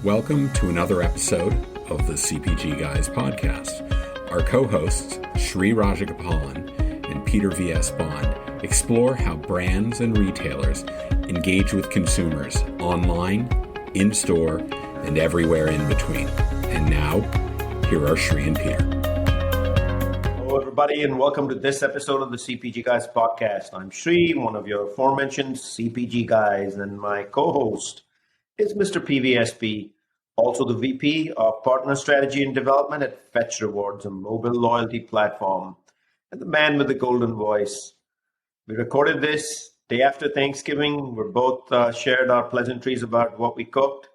Welcome to another episode of the CPG Guys podcast. Our co-hosts, Sri Rajagopalan and Peter V.S. Bond, explore how brands and retailers engage with consumers online, in-store, and everywhere in between. And now, here are Sri and Peter. Hello, everybody, and welcome to this episode of the CPG Guys podcast. I'm Sri, one of your aforementioned CPG guys, and my co-host is Mr. PVSP, also the VP of Partner Strategy and Development at Fetch Rewards, a mobile loyalty platform, and the man with the golden voice. We recorded this day after Thanksgiving. We're both shared our pleasantries about what we cooked.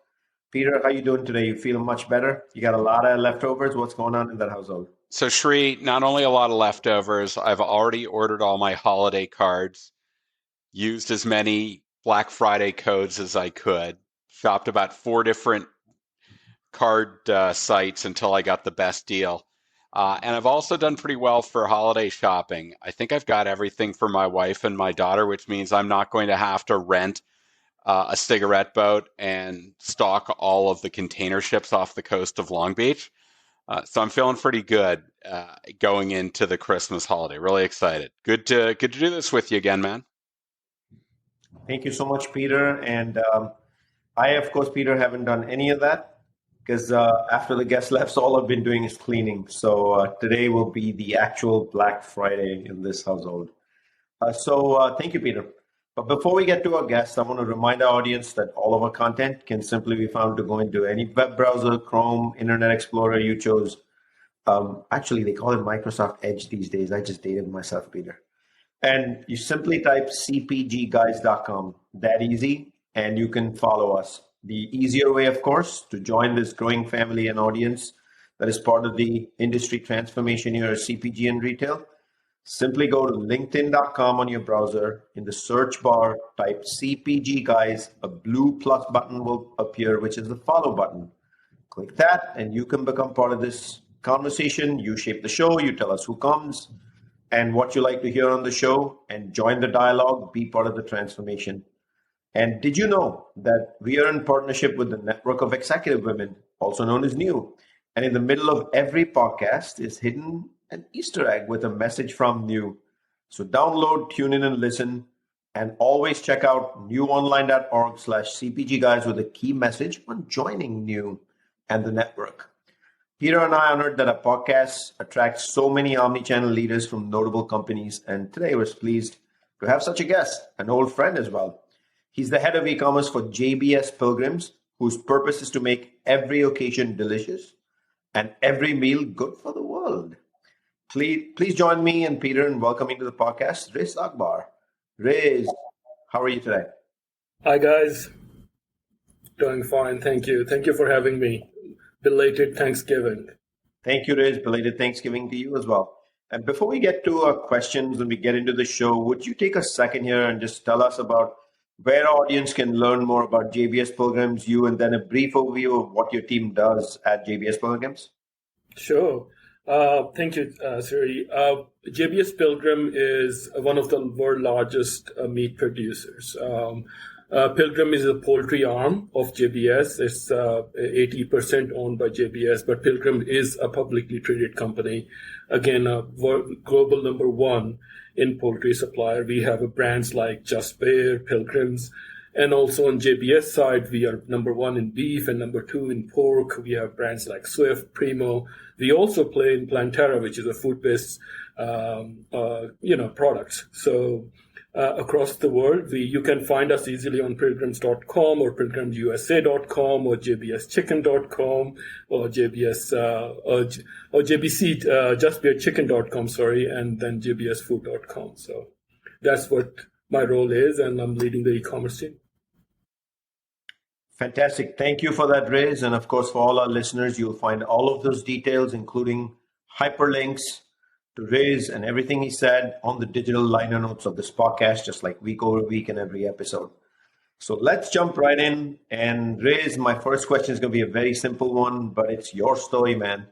Peter, how you doing today? You feeling much better? You got a lot of leftovers? What's going on in that household? So Sri, not only a lot of leftovers, I've already ordered all my holiday cards, used as many Black Friday codes as I could, shopped about 4 different card sites until I got the best deal. And I've also done pretty well for holiday shopping. I think I've got everything for my wife and my daughter, which means I'm not going to have to rent a cigarette boat and stock all of the container ships off the coast of Long Beach. So I'm feeling pretty good going into the Christmas holiday. Really excited. Good to do this with you again, man. Thank you so much, Peter. And I, of course, Peter, haven't done any of that because after the guest left, all I've been doing is cleaning. So today will be the actual Black Friday in this household. So thank you, Peter. But before we get to our guests, I want to remind our audience that all of our content can simply be found to go into any web browser, Chrome, Internet Explorer you chose. Actually, they call it Microsoft Edge these days. I just dated myself, Peter. And you simply type cpgguys.com, that easy, and you can follow us. The easier way, of course, to join this growing family and audience that is part of the industry transformation here at CPG and retail, simply go to linkedin.com on your browser. In the search bar, type CPG Guys. A blue plus button will appear, which is the follow button. Click that, and you can become part of this conversation. You shape the show. You tell us who comes and what you like to hear on the show, and join the dialogue, be part of the transformation. And did you know that we are in partnership with the Network of Executive Women, also known as NEW? And in the middle of every podcast is hidden an Easter egg with a message from NEW. So download, tune in, and listen. And always check out newonline.org/CPG Guys with a key message on joining NEW and the network. Peter and I are honored that our podcast attracts so many omnichannel leaders from notable companies. And today we're pleased to have such a guest, an old friend as well. He's the head of e-commerce for JBS Pilgrims, whose purpose is to make every occasion delicious and every meal good for the world. Please join me and Peter in welcoming to the podcast, Riz Akbar. Riz, how are you today? Hi, guys. Doing fine, thank you. Thank you for having me. Belated Thanksgiving. Thank you, Riz. Belated Thanksgiving to you as well. And before we get to our questions and we get into the show, would you take a second here and just tell us about where our audience can learn more about JBS Pilgrims, you, and then a brief overview of what your team does at JBS Pilgrims? Sure. Thank you, Siri. JBS Pilgrim is one of the world's largest meat producers. Pilgrim is a poultry arm of JBS. It's 80% owned by JBS, but Pilgrim is a publicly traded company. Again, a global number 1 in poultry supplier. We have brands like Just Bear, Pilgrims, and also on JBS side, we are number 1 in beef and number 2 in pork. We have brands like Swift, Primo. We also play in Plantera, which is a food-based, products. So across the world, you can find us easily on pilgrims.com or pilgrimsusa.com or jbschicken.com or JBS or JBC justbearchicken.com, and then jbsfood.com. So that's what my role is, and I'm leading the e-commerce team. Fantastic. Thank you for that, Riz. And of course, for all our listeners, you'll find all of those details, including hyperlinks to Riz and everything he said on the digital liner notes of this podcast, just like week over week in every episode. So let's jump right in. And Riz, my first question is going to be a very simple one, but it's your story, man.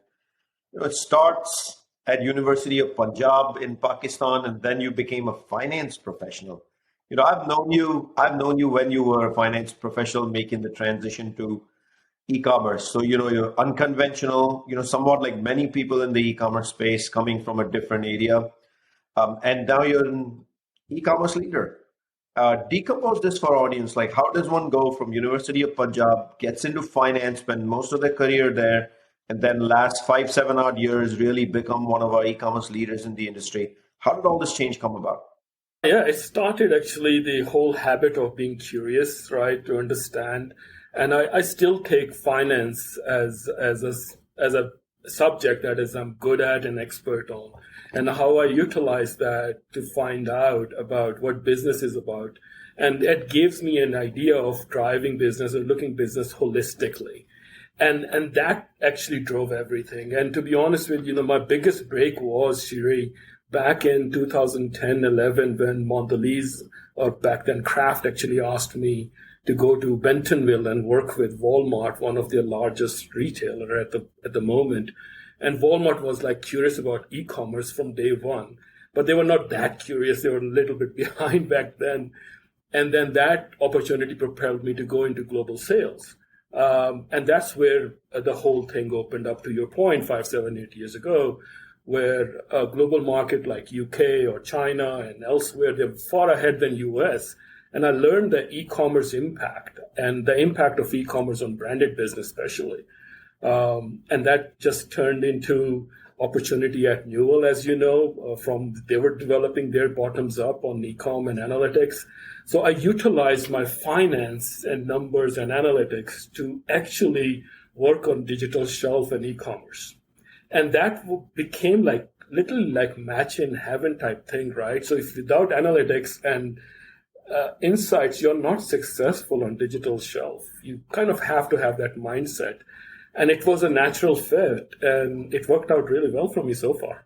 It starts at University of Panjab in Pakistan, and then you became a finance professional. I've known you when you were a finance professional making the transition to e-commerce. So, you're unconventional, somewhat like many people in the e-commerce space coming from a different area. And now you're an e-commerce leader. Decompose this for our audience. Like, how does one go from University of Punjab, gets into finance, spend most of their career there, and then last 5, 7 odd years really become one of our e-commerce leaders in the industry? How did all this change come about? Yeah, it started actually the whole habit of being curious, right, to understand. And I still take finance as a subject that is I'm good at and expert on, and how I utilize that to find out about what business is about. And it gives me an idea of driving business or looking business holistically. And that actually drove everything. And to be honest with you, my biggest break was, Shiri, back in 2010-11 when Mondelez, or back then Kraft, actually asked me to go to Bentonville and work with Walmart, one of their largest retailer at the moment. And Walmart was like curious about e-commerce from day one, but they were not that curious. They were a little bit behind back then. And then that opportunity propelled me to go into global sales. And that's where the whole thing opened up, to your point, 5, 7, 8 years ago, where a global market like UK or China and elsewhere, they're far ahead than US. And I learned the e-commerce impact and the impact of e-commerce on branded business, especially. And that just turned into opportunity at Newell, as you know, they were developing their bottoms up on e-com and analytics. So I utilized my finance and numbers and analytics to actually work on digital shelf and e-commerce. And that became literally like match in heaven type thing, right? So if without analytics and insights, you're not successful on digital shelf. You kind of have to have that mindset. And it was a natural fit, and it worked out really well for me so far.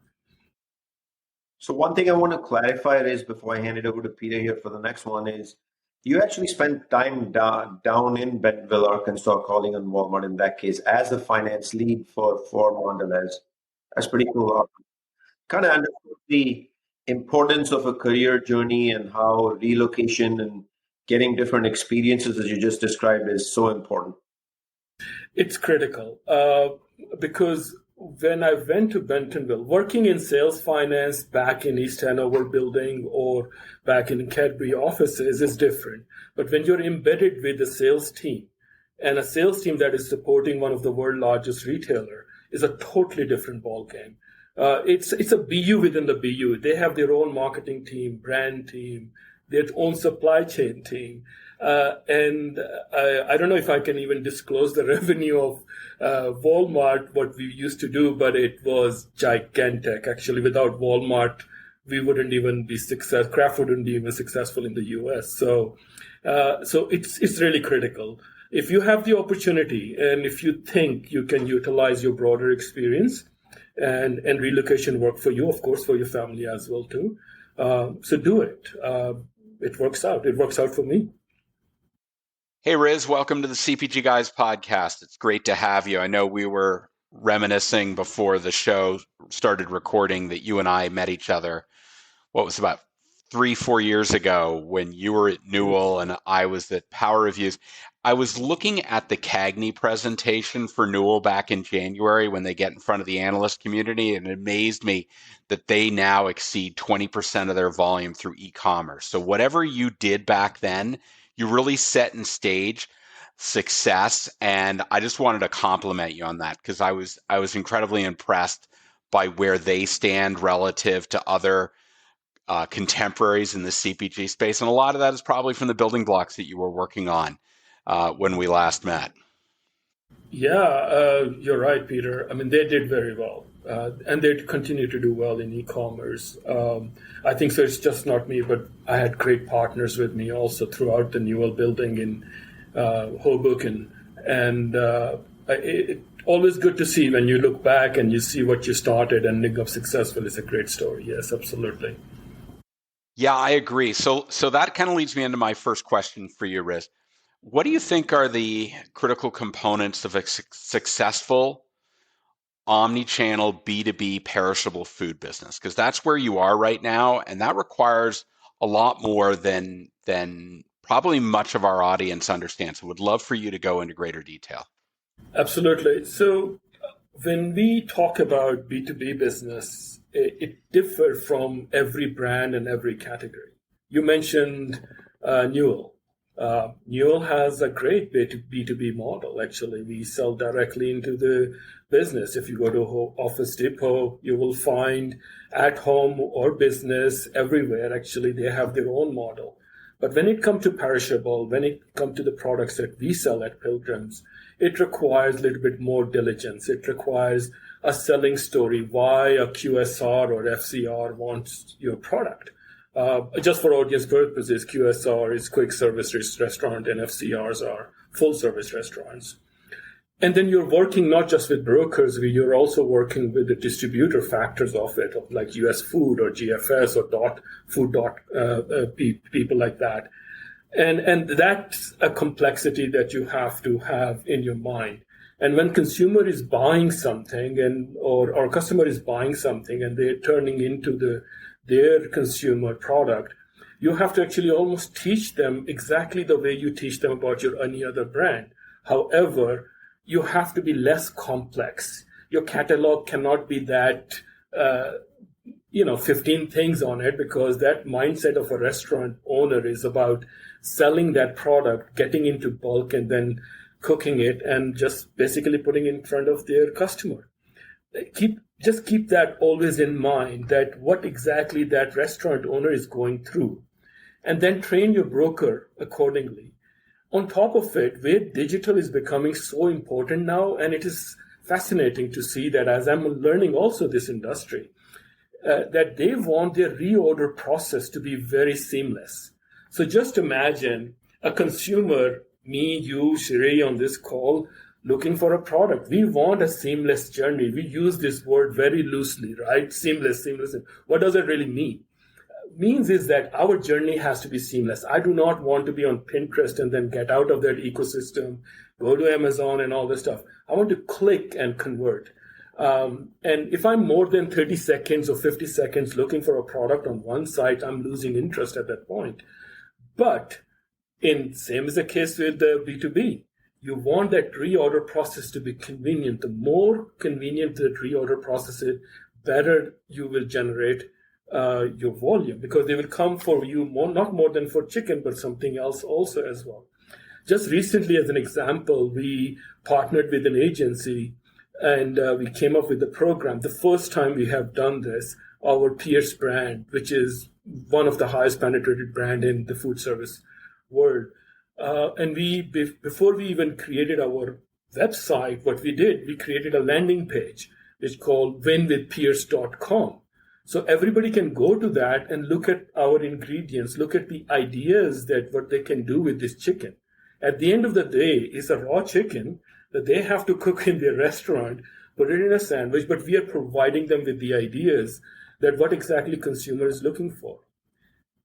So one thing I want to clarify is, before I hand it over to Peter here for the next one, is you actually spent time down in Bentonville, Arkansas, calling on Walmart in that case as the finance lead for Mondelez. That's pretty cool. Kind of understood the importance of a career journey and how relocation and getting different experiences, as you just described, is so important. It's critical because when I went to Bentonville, working in sales finance back in East Hanover building or back in Cadbury offices is different. But when you're embedded with a sales team, and a sales team that is supporting one of the world's largest retailer, is a totally different ballgame. It's a BU within the BU. They have their own marketing team, brand team, their own supply chain team. And I don't know if I can even disclose the revenue of Walmart, what we used to do, but it was gigantic. Actually, without Walmart, we wouldn't even be successful. Kraft wouldn't be even successful in the US. So it's really critical. If you have the opportunity and if you think you can utilize your broader experience and relocation work for you, of course, for your family as well too. So do it. It works out. It works out for me. Hey, Riz, welcome to the CPG Guys podcast. It's great to have you. I know we were reminiscing before the show started recording that you and I met each other, what was about 3-4 years ago when you were at Newell and I was at Power Reviews. I was looking at the Cagney presentation for Newell back in January when they get in front of the analyst community, and it amazed me that they now exceed 20% of their volume through e-commerce. So whatever you did back then, you really set and stage success, and I just wanted to compliment you on that because I was incredibly impressed by where they stand relative to other contemporaries in the CPG space, and a lot of that is probably from the building blocks that you were working on when we last met. Yeah, you're right, Peter. I mean, they did very well, and they continue to do well in e-commerce. I think so. It's just not me, but I had great partners with me also throughout the Newell building in Hoboken, and it's always good to see when you look back and you see what you started and ending up successful. It's a great story. Yes, absolutely. Yeah, I agree. So that kind of leads me into my first question for you, Riz. What do you think are the critical components of a successful omnichannel B2B perishable food business? Because that's where you are right now, and that requires a lot more than probably much of our audience understands. So would love for you to go into greater detail. Absolutely. So when we talk about B2B business, it differs from every brand and every category. You mentioned Newell. Newell has a great B2B model, actually. We sell directly into the business. If you go to Office Depot, you will find at home or business everywhere, actually, they have their own model. But when it comes to perishable, when it comes to the products that we sell at Pilgrims, it requires a little bit more diligence. It requires a selling story, why a QSR or FCR wants your product. Just for audience purposes, QSR is quick service restaurant and FCRs are full service restaurants. And then you're working not just with brokers, you're also working with the distributor factors of it, like US Food or GFS or people like that. And that's a complexity that you have to have in your mind. And when consumer is buying something or customer is buying something and they're turning into their consumer product, you have to actually almost teach them exactly the way you teach them about your any other brand. However, you have to be less complex. Your catalog cannot be that, 15 things on it, because that mindset of a restaurant owner is about selling that product, getting into bulk, and then cooking it and just basically putting it in front of their customer. Just keep that always in mind, that what exactly that restaurant owner is going through, and then train your broker accordingly. On top of it, where digital is becoming so important now, and it is fascinating to see that as I'm learning also this industry, that they want their reorder process to be very seamless. So just imagine a consumer, me, you, Shri on this call, looking for a product. We want a seamless journey. We use this word very loosely, right? Seamless. What does it really mean? Means is that our journey has to be seamless. I do not want to be on Pinterest and then get out of that ecosystem, go to Amazon and all this stuff. I want to click and convert. And if I'm more than 30 seconds or 50 seconds looking for a product on one site, I'm losing interest at that point. But same is the case with the B2B. You want that reorder process to be convenient. The more convenient that reorder process is, better you will generate your volume, because they will come for you not more than for chicken, but something else also as well. Just recently, as an example, we partnered with an agency and we came up with a program. The first time we have done this, our Pierce brand, which is one of the highest penetrated brand in the food service world. And before we even created our website, what we did, we created a landing page, which is called winwithpierce.com. So everybody can go to that and look at our ingredients, look at the ideas that what they can do with this chicken. At the end of the day, it's a raw chicken that they have to cook in their restaurant, put it in a sandwich, but we are providing them with the ideas that what exactly consumer is looking for.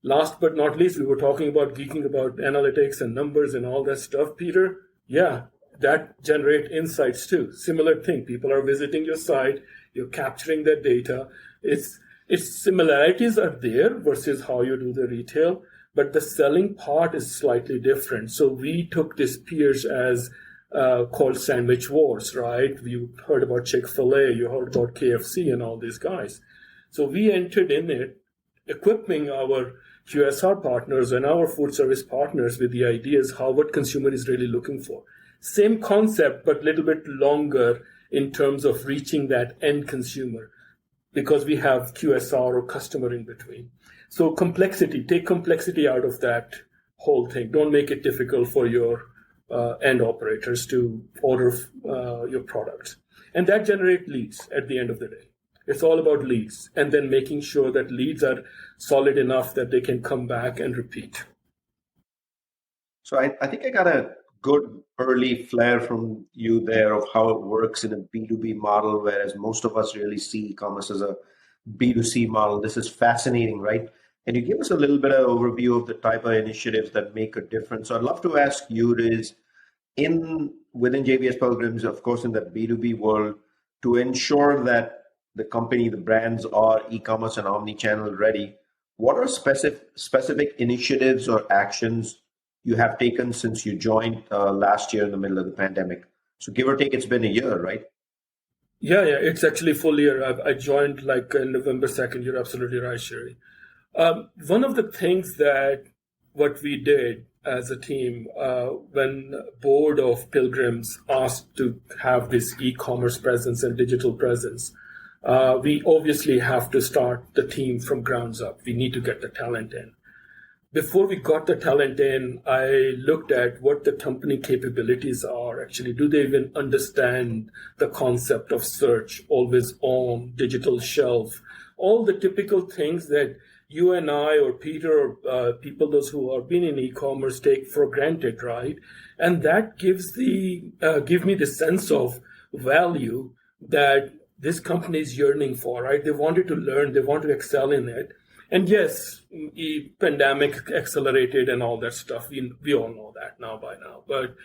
Last but not least, we were geeking about analytics and numbers and all that stuff, Peter. Yeah, that generate insights too. Similar thing. People are visiting your site. You're capturing that data. Its similarities are there versus how you do the retail, but the selling part is slightly different. So we took this Pierce as called Sandwich Wars, right? You heard about Chick-fil-A, you heard about KFC and all these guys. So we entered in it, equipping our QSR partners and our food service partners with the ideas what consumer is really looking for. Same concept, but a little bit longer in terms of reaching that end consumer, because we have QSR or customer in between. So take complexity out of that whole thing. Don't make it difficult for your end operators to order your products. And that generates leads at the end of the day. It's all about leads, and then making sure that leads are solid enough that they can come back and repeat. So I think I got a good early flare from you there of how it works in a B2B model, whereas most of us really see e-commerce as a B2C model. This is fascinating, right? And you give us a little bit of overview of the type of initiatives that make a difference. So I'd love to ask you within JBS Pilgrims, of course, in the B2B world, to ensure that the company, the brands are e-commerce and omnichannel ready, what are specific initiatives or actions you have taken since you joined last year in the middle of the pandemic So give or take, it's been a year, right? Yeah, it's actually full year. I joined like November 2nd. You're absolutely right, Sherry. One of the things that what we did as a team when board of Pilgrims asked to have this e-commerce presence and digital presence, we obviously have to start the team from grounds up. We need to get the talent in. Before we got the talent in, I looked at what the company capabilities are. Actually, do they even understand the concept of search, always on, digital shelf, all the typical things that you and I or Peter or people those who have been in e-commerce take for granted, right? And that give me the sense of value that this company is yearning for, right? They wanted to learn, they want to excel in it. And yes, pandemic accelerated and all that stuff. We all know that now by now. But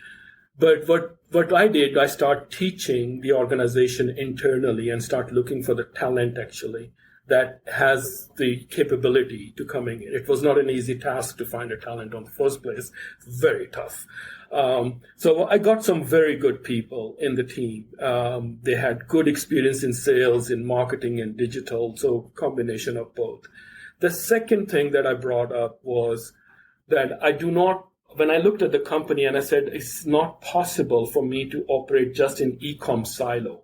what I did, I start teaching the organization internally and start looking for the talent actually that has the capability to coming in. It was not an easy task to find a talent in the first place. Very tough. So I got some very good people in the team. They had good experience in sales, in marketing, and digital. So combination of both. The second thing that I brought up was that when I looked at the company and I said, it's not possible for me to operate just in e-com silo.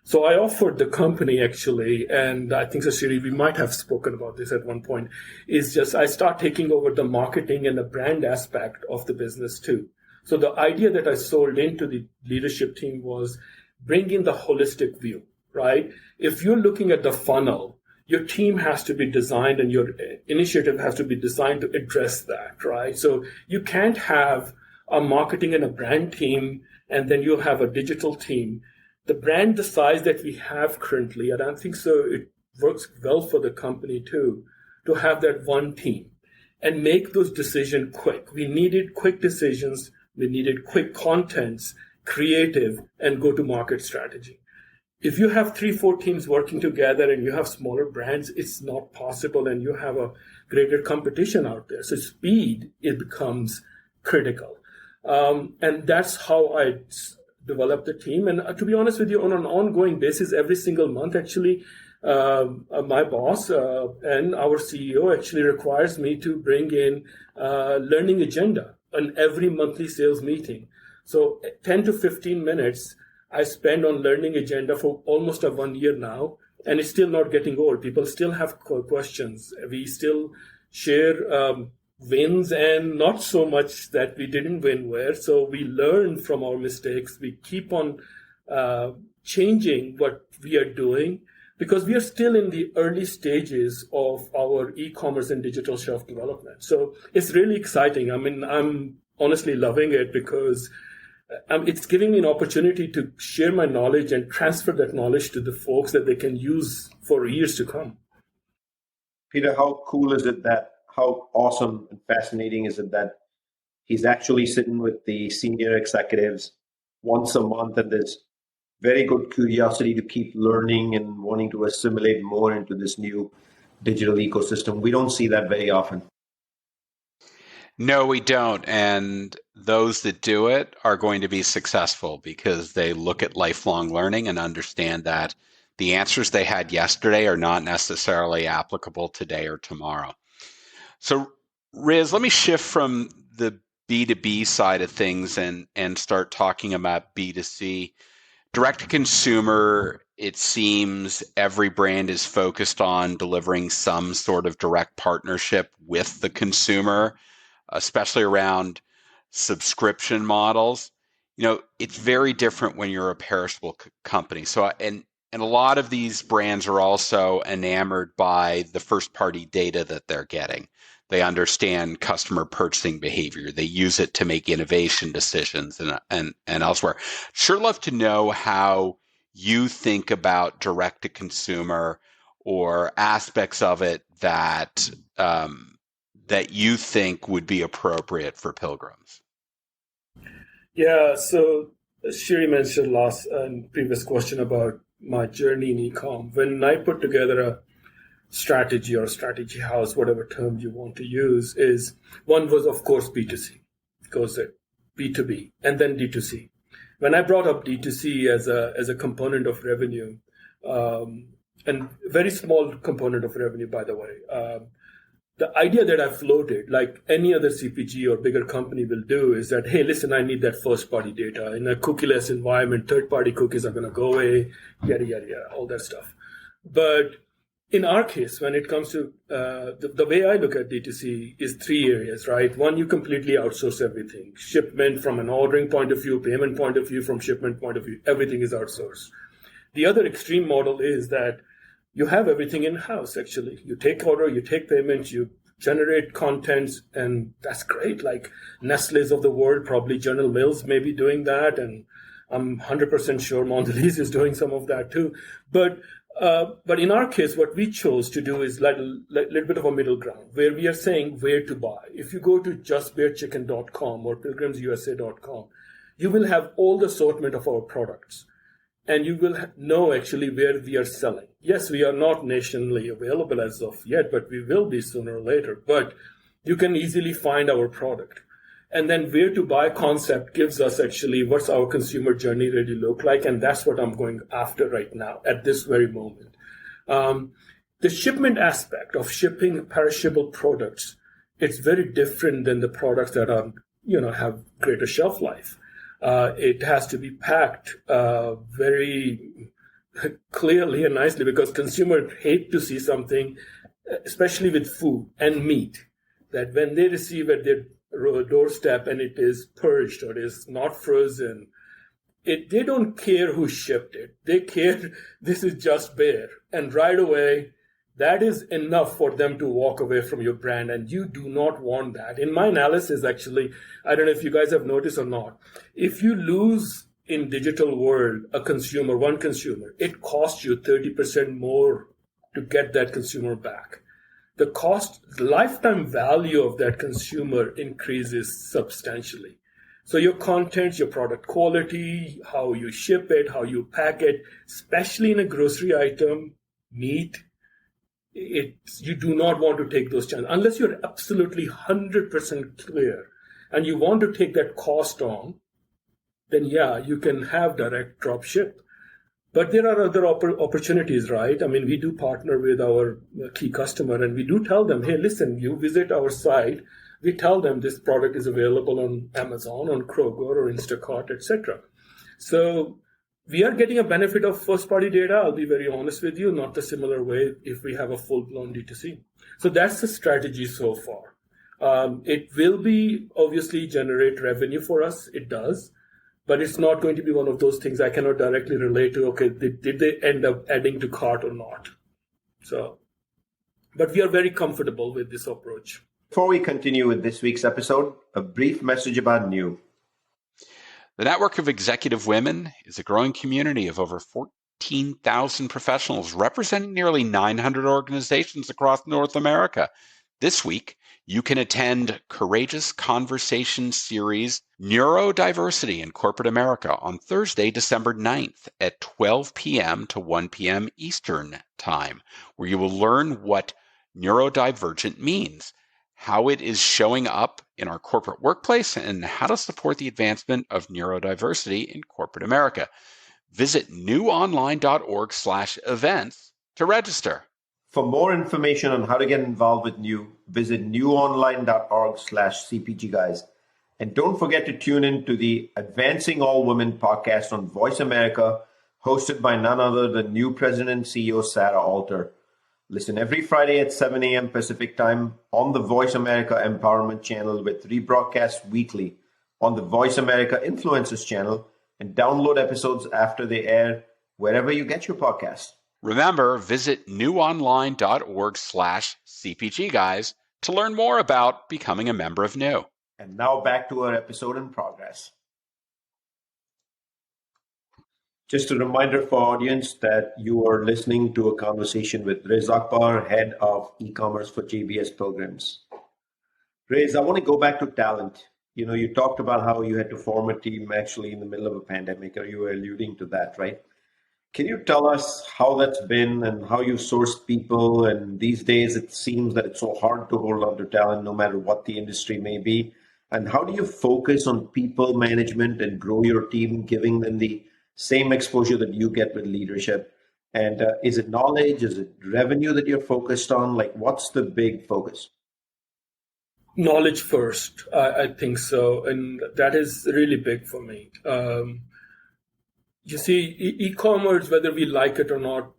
So I offered the company actually, and I think, Siri, we might have spoken about this at one point, is just I start taking over the marketing and the brand aspect of the business too. So the idea that I sold into the leadership team was bring in the holistic view, right? If you're looking at the funnel, your team has to be designed and your initiative has to be designed to address that, right? So you can't have a marketing and a brand team and then you have a digital team. The brand, the size that we have currently, I don't think so. It works well for the company too, to have that one team and make those decisions quick. We needed quick decisions. We needed quick contents, creative, and go-to-market strategy. If you have 3-4 teams working together and you have smaller brands, it's not possible and you have a greater competition out there. So speed, it becomes critical. And that's how I developed the team. And to be honest with you, on an ongoing basis, every single month, actually, my boss and our CEO actually requires me to bring in learning agenda on every monthly sales meeting. So 10 to 15 minutes I spend on learning agenda for almost 1 year now, and it's still not getting old. People still have questions. We still share wins and not so much that we didn't win where. So we learn from our mistakes. We keep on changing what we are doing because we are still in the early stages of our e-commerce and digital shelf development. So it's really exciting. I mean, I'm honestly loving it because it's giving me an opportunity to share my knowledge and transfer that knowledge to the folks that they can use for years to come. Peter, how cool is it how awesome and fascinating is it that he's actually sitting with the senior executives once a month, and there's very good curiosity to keep learning and wanting to assimilate more into this new digital ecosystem. We don't see that very often. No, we don't. And those that do it are going to be successful because they look at lifelong learning and understand that the answers they had yesterday are not necessarily applicable today or tomorrow. So, Riz, let me shift from the B2B side of things and start talking about B2C. Direct to consumer, it seems every brand is focused on delivering some sort of direct partnership with the consumer, especially around subscription models. You know, it's very different when you're a perishable company. So, and a lot of these brands are also enamored by the first party data that they're getting. They understand customer purchasing behavior. They use it to make innovation decisions and elsewhere. Sure love to know how you think about direct to consumer or aspects of it that that you think would be appropriate for Pilgrims. Yeah, so Shiri mentioned previous question about my journey in e-com. When I put together a strategy or strategy house, whatever term you want to use, is one was, of course, B2C, goes at B2B, and then D2C. when I brought up D2C as a component of revenue, and very small component of revenue, by the way, the idea that I floated, like any other CPG or bigger company will do, is that, hey, listen, I need that first-party data. In a cookieless environment, third-party cookies are going to go away, yada, yada, yada, all that stuff. But in our case, when it comes to the way I look at D2C is 3 areas, right? One, you completely outsource everything. Shipment from an ordering point of view, payment point of view, from shipment point of view, everything is outsourced. The other extreme model is that you have everything in-house, actually. You take order, you take payments, you generate contents, and that's great. Like Nestle's of the world, probably General Mills may be doing that, and I'm 100% sure Mondelez is doing some of that too. But in our case, what we chose to do is like a little bit of a middle ground, where we are saying where to buy. If you go to justbearchicken.com or pilgrimsusa.com, you will have all the assortment of our products. And you will know actually where we are selling. Yes, we are not nationally available as of yet, but we will be sooner or later. But you can easily find our product. And then where to buy concept gives us actually what's our consumer journey really look like. And that's what I'm going after right now at this very moment. The shipment aspect of shipping perishable products, it's very different than the products that are, have greater shelf life. It has to be packed very clearly and nicely, because consumers hate to see something, especially with food and meat, that when they receive at their doorstep and it is purged or is not frozen, they don't care who shipped it. They care this is just bare. And right away, that is enough for them to walk away from your brand, and you do not want that. In my analysis, actually, I don't know if you guys have noticed or not, if you lose in digital world one consumer, it costs you 30% more to get that consumer back. The lifetime value of that consumer increases substantially. So your content, your product quality, how you ship it, how you pack it, especially in a grocery item, meat, you do not want to take those chances unless you're absolutely 100% clear and you want to take that cost on. Then yeah, you can have direct drop ship. But there are other opportunities, right? I mean, we do partner with our key customer, and we do tell them, hey, listen, you visit our site. We tell them this product is available on Amazon, on Kroger, or Instacart, etc. So we are getting a benefit of first-party data. I'll be very honest with you, not the similar way if we have a full-blown D2C. So that's the strategy so far. It will be obviously generate revenue for us. It does. But it's not going to be one of those things I cannot directly relate to, okay, did they end up adding to cart or not? But we are very comfortable with this approach. Before we continue with this week's episode, a brief message about New. The Network of Executive Women is a growing community of over 14,000 professionals representing nearly 900 organizations across North America. This week, you can attend Courageous Conversation Series Neurodiversity in Corporate America on Thursday, December 9th at 12 p.m. to 1 p.m. Eastern Time, where you will learn what neurodivergent means, how it is showing up in our corporate workplace, and how to support the advancement of neurodiversity in corporate America. Visit newonline.org/events to register. For more information on how to get involved with New, visit newonline.org/CPG guys. And don't forget to tune in to the Advancing All Women podcast on Voice America, hosted by none other than new President and CEO Sarah Alter. Listen every Friday at 7 a.m. Pacific time on the Voice America Empowerment channel, with rebroadcast weekly on the Voice America Influencers channel, and download episodes after they air wherever you get your podcasts. Remember, visit newonline.org/CPG guys to learn more about becoming a member of New. And now back to our episode in progress. Just a reminder for our audience that you are listening to a conversation with Riz Akbar, head of e-commerce for JBS Pilgrims. Riz, I want to go back to talent. You talked about how you had to form a team actually in the middle of a pandemic, or you were alluding to that, right? Can you tell us how that's been and how you sourced people? And these days, it seems that it's so hard to hold on to talent, no matter what the industry may be. And how do you focus on people management and grow your team, giving them the same exposure that you get with leadership? And is it knowledge? Is it revenue that you're focused on? Like, what's the big focus? Knowledge first, I think so. And that is really big for me. You see, e-commerce, whether we like it or not,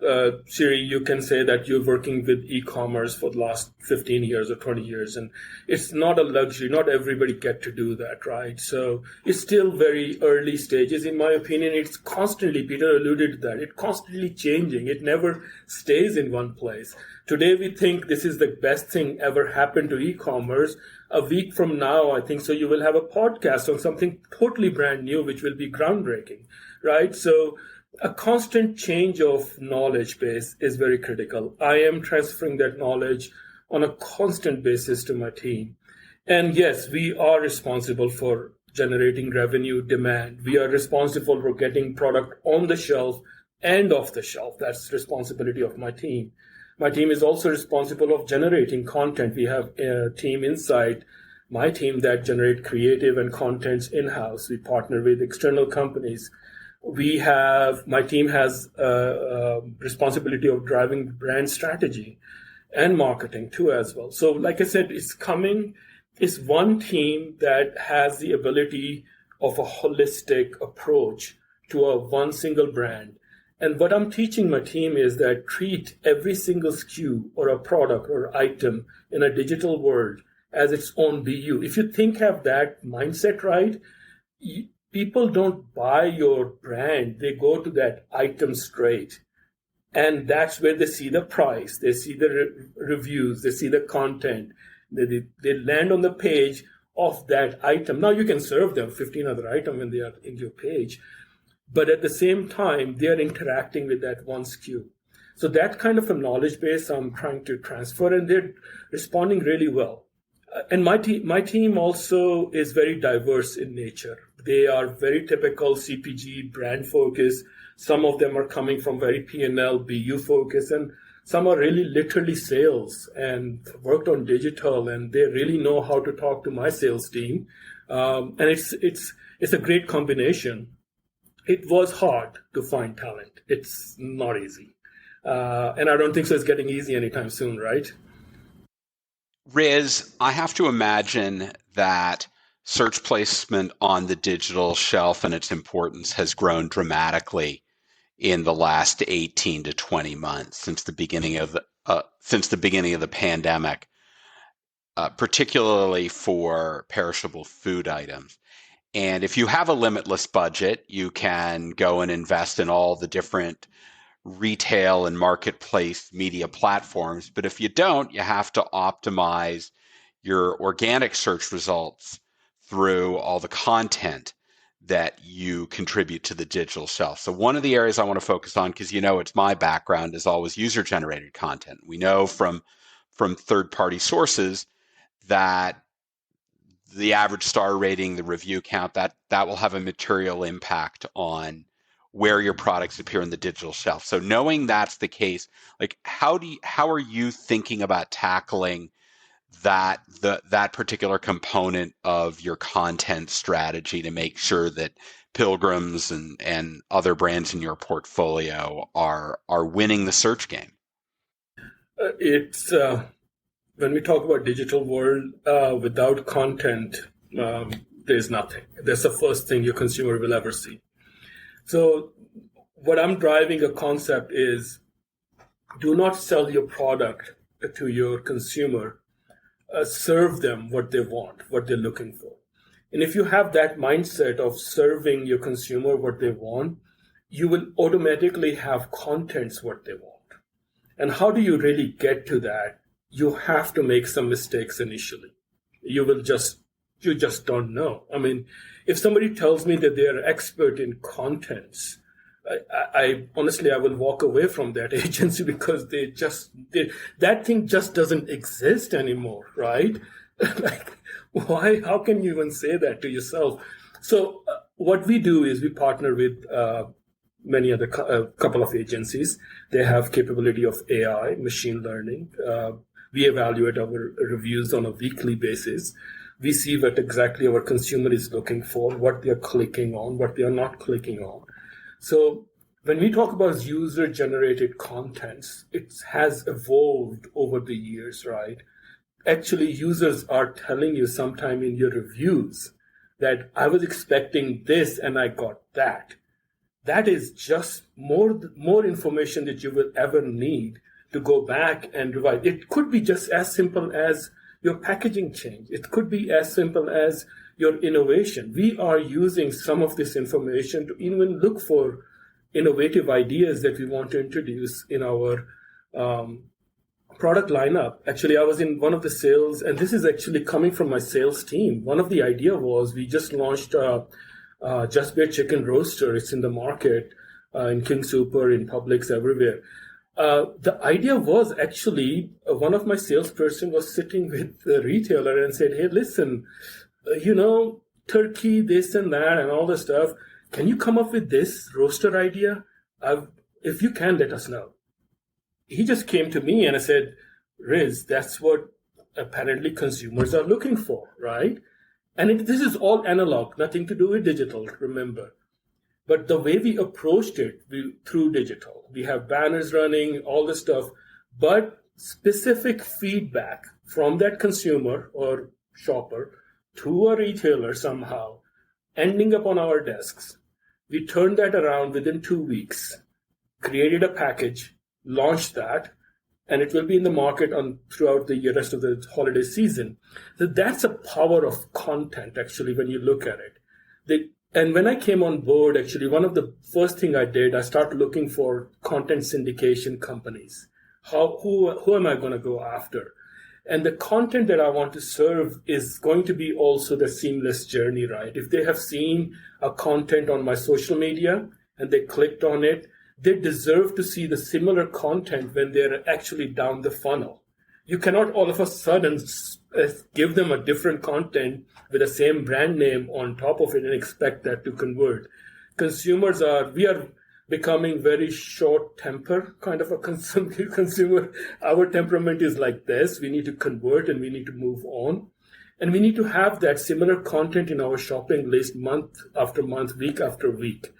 Siri, you can say that you're working with e-commerce for the last 15 years or 20 years, and it's not a luxury. Not everybody get to do that, right? So it's still very early stages, in my opinion. It's constantly, Peter alluded to that, it's constantly changing. It never stays in one place. Today, we think this is the best thing ever happened to e-commerce. A week from now, I think so, you will have a podcast on something totally brand new, which will be groundbreaking. Right? So a constant change of knowledge base is very critical. I am transferring that knowledge on a constant basis to my team. And yes, we are responsible for generating revenue demand. We are responsible for getting product on the shelf and off the shelf. That's the responsibility of my team. My team is also responsible of generating content. We have a team inside my team that generate creative and contents in-house. We partner with external companies. My team has responsibility of driving brand strategy and marketing too as well. So like I said, it's one team that has the ability of a holistic approach to one single brand. And what I'm teaching my team is that treat every single SKU or a product or item in a digital world as its own BU. If you have that mindset right, people don't buy your brand. They go to that item straight. And that's where they see the price. They see the reviews. They see the content. They land on the page of that item. Now you can serve them 15 other items when they are in your page. But at the same time, they are interacting with that one SKU. So that kind of a knowledge base I'm trying to transfer, and they're responding really well. And my team also is very diverse in nature. They are very typical CPG brand focus. Some of them are coming from very P&L, BU focus, and some are really literally sales and worked on digital, and they really know how to talk to my sales team. And it's a great combination. It was hard to find talent. It's not easy. And I don't think so it's getting easy anytime soon, right? Riz, I have to imagine that search placement on the digital shelf and its importance has grown dramatically in the last 18 to 20 months since the beginning of the pandemic, particularly for perishable food items. And if you have a limitless budget, you can go and invest in all the different retail and marketplace media platforms. But if you don't, you have to optimize your organic search results through all the content that you contribute to the digital shelf. So one of the areas I want to focus on, because it's my background, is always user-generated content. We know from third-party sources that the average star rating, the review count, that will have a material impact on where your products appear in the digital shelf. So knowing that's the case, like how are you thinking about tackling that particular component of your content strategy to make sure that Pilgrims and other brands in your portfolio are winning the search game? It's when we talk about digital world, without content, there's nothing. That's the first thing your consumer will ever see. So what I'm driving a concept is, do not sell your product to your consumer. Serve them what they want, what they're looking for. And if you have that mindset of serving your consumer what they want, you will automatically have contents what they want. And how do you really get to that? You have to make some mistakes initially. You just don't know. I mean, if somebody tells me that they are expert in contents, I honestly, I will walk away from that agency because that thing just doesn't exist anymore, right? Like, why? How can you even say that to yourself? So what we do is we partner with many other couple of agencies. They have capability of AI, machine learning. We evaluate our reviews on a weekly basis. We see what exactly our consumer is looking for, what they're clicking on, what they are not clicking on. So when we talk about user-generated contents, it has evolved over the years, right? Actually, users are telling you sometime in your reviews that I was expecting this and I got that. That is just more information that you will ever need to go back and revise. It could be just as simple as your packaging change. It could be as simple as your innovation. We are using some of this information to even look for innovative ideas that we want to introduce in our product lineup. Actually, I was in one of the sales, and this is actually coming from my sales team. One of the idea was we just launched Just Bear Chicken Roaster. It's in the market in King Super, in Publix, everywhere. The idea was actually one of my salesperson was sitting with the retailer and said, hey, listen, turkey, this and that and all the stuff. Can you come up with this roaster idea? If you can, let us know. He just came to me and I said, Riz, that's what apparently consumers are looking for, right? And this is all analog, nothing to do with digital, remember. But the way we approached it through digital, we have banners running, all this stuff, but specific feedback from that consumer or shopper to a retailer somehow, ending up on our desks. We turned that around within 2 weeks, created a package, launched that, and it will be in the market throughout the rest of the holiday season. So that's a power of content, actually, when you look at it. And when I came on board, actually, one of the first thing I did, I started looking for content syndication companies. Who am I going to go after? And the content that I want to serve is going to be also the seamless journey, right? If they have seen a content on my social media and they clicked on it, they deserve to see the similar content when they're actually down the funnel. You cannot all of a sudden give them a different content with the same brand name on top of it and expect that to convert. We are becoming very short temper kind of a consumer. Our temperament is like this. We need to convert and we need to move on. And we need to have that similar content in our shopping list month after month, week after week.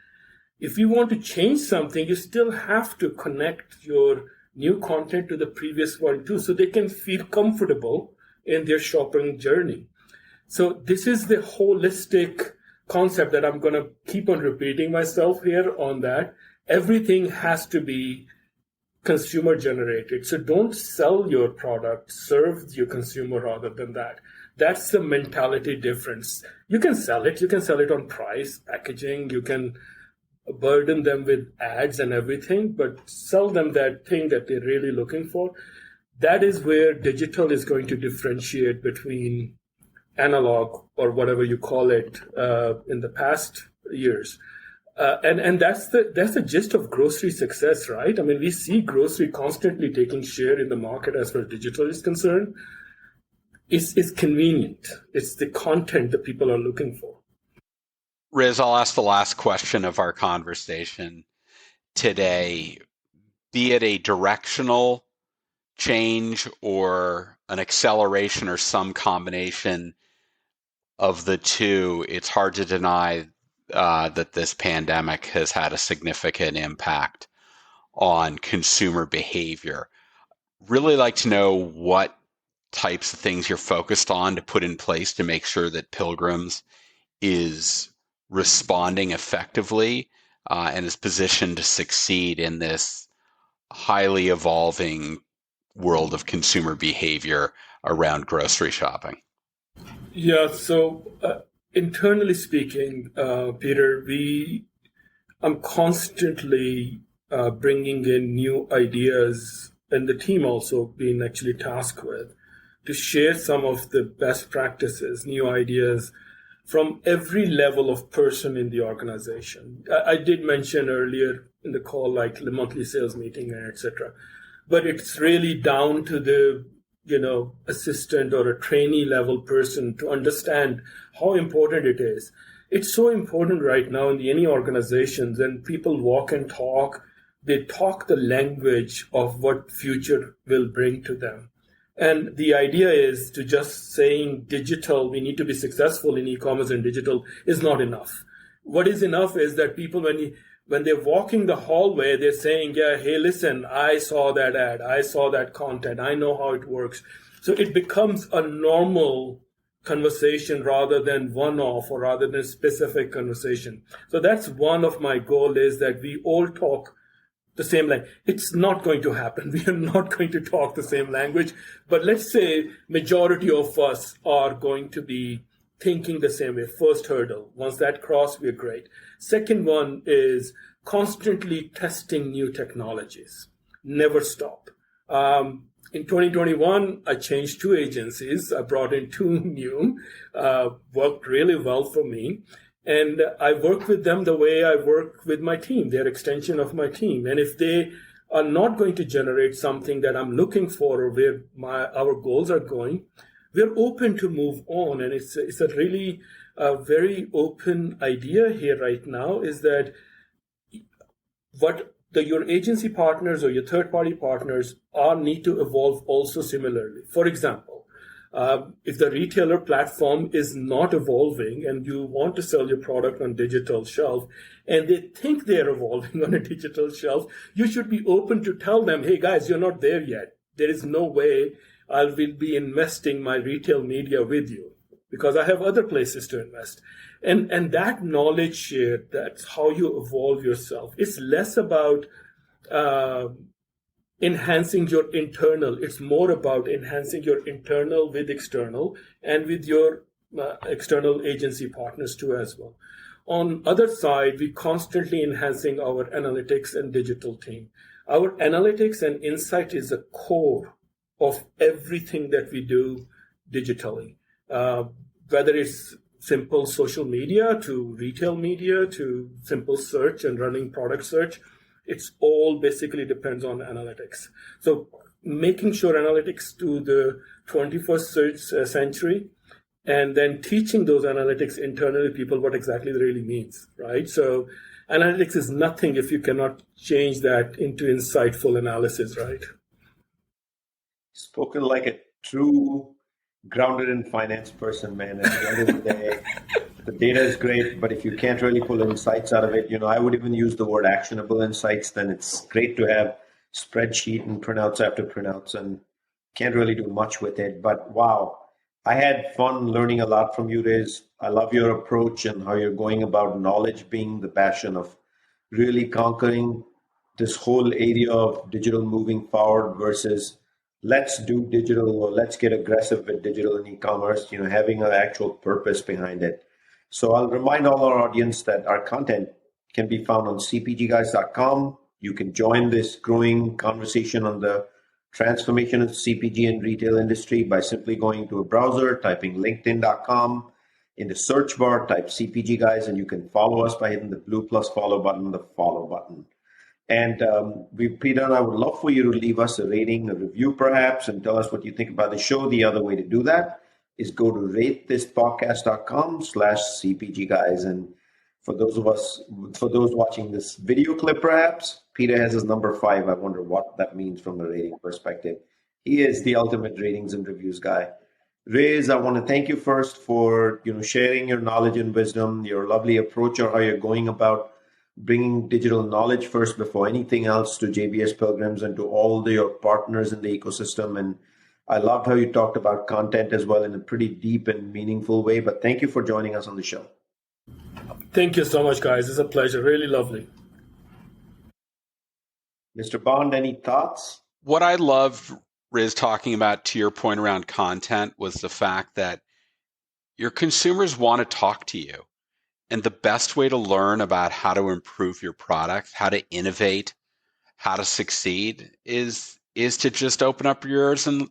If you want to change something, you still have to connect your new content to the previous one too, so they can feel comfortable in their shopping journey. So this is the holistic concept that I'm going to keep on repeating myself here on that. Everything has to be consumer generated. So don't sell your product, serve your consumer rather than that. That's the mentality difference. You can sell it. You can sell it on price, packaging. You can burden them with ads and everything, but sell them that thing that they're really looking for. That is where digital is going to differentiate between analog or whatever you call it in the past years. And that's the gist of grocery success, right? I mean, we see grocery constantly taking share in the market as far as digital is concerned. It's convenient. It's the content that people are looking for. Riz, I'll ask the last question of our conversation today. Be it a directional change or an acceleration or some combination of the two, it's hard to deny that this pandemic has had a significant impact on consumer behavior. Really like to know what types of things you're focused on to put in place to make sure that Pilgrims is responding effectively and is positioned to succeed in this highly evolving world of consumer behavior around grocery shopping. Yeah, so internally speaking, Peter, I'm constantly bringing in new ideas, and the team also being actually tasked with to share some of the best practices, new ideas from every level of person in the organization. I did mention earlier in the call, like the monthly sales meeting, etc. But it's really down to the assistant or a trainee level person to understand how important it is. It's so important right now in any organizations, and people walk and talk, they talk the language of what future will bring to them. And the idea is to just saying digital, we need to be successful in e-commerce and digital is not enough. What is enough is that people, when they're walking the hallway, they're saying, yeah, hey, listen, I saw that ad, I saw that content, I know how it works. So it becomes a normal conversation rather than one-off or rather than specific conversation. So that's one of my goals, is that we all talk the same language. It's not going to happen. We are not going to talk the same language. But let's say majority of us are going to be thinking the same way. First hurdle. Once that crossed, we're great. Second one is constantly testing new technologies. Never stop. In 2021, I changed 2 agencies. I brought in 2 new, worked really well for me. And I work with them the way I work with my team. They're extension of my team. And if they are not going to generate something that I'm looking for or where our goals are going, we're open to move on. And it's a really very open idea here right now, is that your agency partners or your third-party partners need to evolve also similarly. For example, if the retailer platform is not evolving and you want to sell your product on digital shelf and they think they're evolving on a digital shelf, you should be open to tell them, hey guys, you're not there yet. There is no way I will be investing my retail media with you because I have other places to invest. And that knowledge share, that's how you evolve yourself. It's less about enhancing your internal. It's more about enhancing your internal with external and with your external agency partners too as well. On other side, we constantly enhancing our analytics and digital team. Our analytics and insight is a core of everything that we do digitally, whether it's simple social media to retail media to simple search and running product search. It's all basically depends on analytics. So making sure analytics to the 21st century and then teaching those analytics internally people what exactly it really means, right? So analytics is nothing if you cannot change that into insightful analysis, right? Spoken like a true grounded in finance person, man. At the end of the day, the data is great, but if you can't really pull insights out of it, I would even use the word actionable insights. Then it's great to have spreadsheet and printouts after printouts and can't really do much with it. But wow, I had fun learning a lot from you, Riz. I love your approach and how you're going about knowledge being the passion of really conquering this whole area of digital moving forward versus let's do digital or let's get aggressive with digital and e-commerce, having an actual purpose behind it. So I'll remind all our audience that our content can be found on cpgguys.com. You can join this growing conversation on the transformation of CPG and retail industry by simply going to a browser, typing linkedin.com. In the search bar, type CPG Guys, and you can follow us by hitting the blue plus follow button, the follow button. And Peter and I would love for you to leave us a rating, a review perhaps, and tell us what you think about the show. The other way to do that is go to ratethispodcast.com/CPG Guys. And for those watching this video clip, perhaps, Peter has his number 5. I wonder what that means from a rating perspective. He is the ultimate ratings and reviews guy. Riz, I want to thank you first for sharing your knowledge and wisdom, your lovely approach or how you're going about bringing digital knowledge first before anything else to JBS Pilgrims and to all your partners in the ecosystem. And I loved how you talked about content as well in a pretty deep and meaningful way. But thank you for joining us on the show. Thank you so much, guys. It's a pleasure. Really lovely. Mr. Bond, any thoughts? What I loved Riz talking about, to your point around content, was the fact that your consumers want to talk to you. And the best way to learn about how to improve your product, how to innovate, how to succeed is to just open up your ears and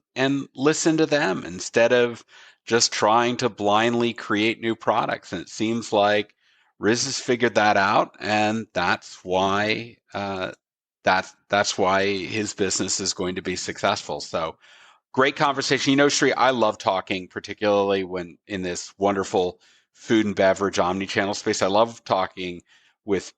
listen to them instead of just trying to blindly create new products. And it seems like Riz has figured that out, and that's why that's why his business is going to be successful. So great conversation. Sri, I love talking, particularly when in this wonderful food and beverage omnichannel space. I love talking with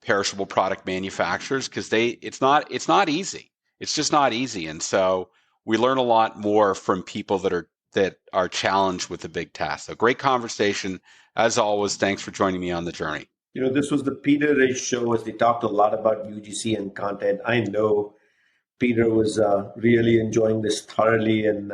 perishable product manufacturers because it's not easy. It's just not easy. And so we learn a lot more from people that are challenged with the big task. So great conversation. As always, thanks for joining me on the journey. This was the Peter Rich show as they talked a lot about UGC and content. I know Peter was really enjoying this thoroughly, and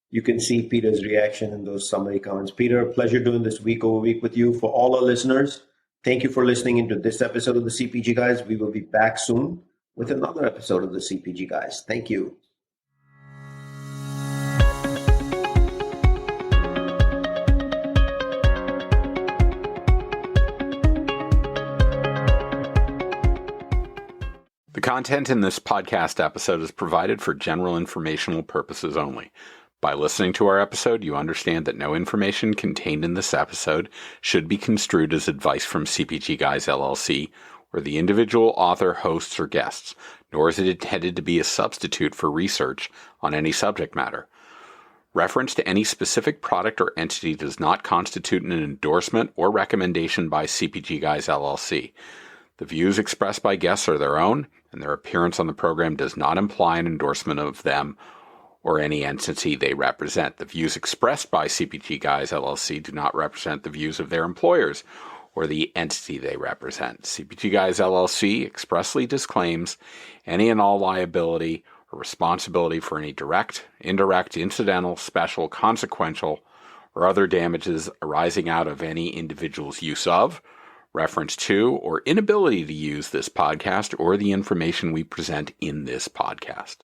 you can see Peter's reaction in those summary comments. Peter, pleasure doing this week over week with you. For all our listeners, thank you for listening into this episode of the CPG Guys. We will be back soon with another episode of the CPG Guys. Thank you. The content in this podcast episode is provided for general informational purposes only. By listening to our episode, you understand that no information contained in this episode should be construed as advice from CPG Guys LLC or the individual author, hosts, or guests, nor is it intended to be a substitute for research on any subject matter. Reference to any specific product or entity does not constitute an endorsement or recommendation by CPG Guys LLC. The views expressed by guests are their own, and their appearance on the program does not imply an endorsement of them or any entity they represent. The views expressed by CPG Guys LLC do not represent the views of their employers or the entity they represent. CPG Guys LLC expressly disclaims any and all liability or responsibility for any direct, indirect, incidental, special, consequential, or other damages arising out of any individual's use of, reference to, or inability to use this podcast or the information we present in this podcast.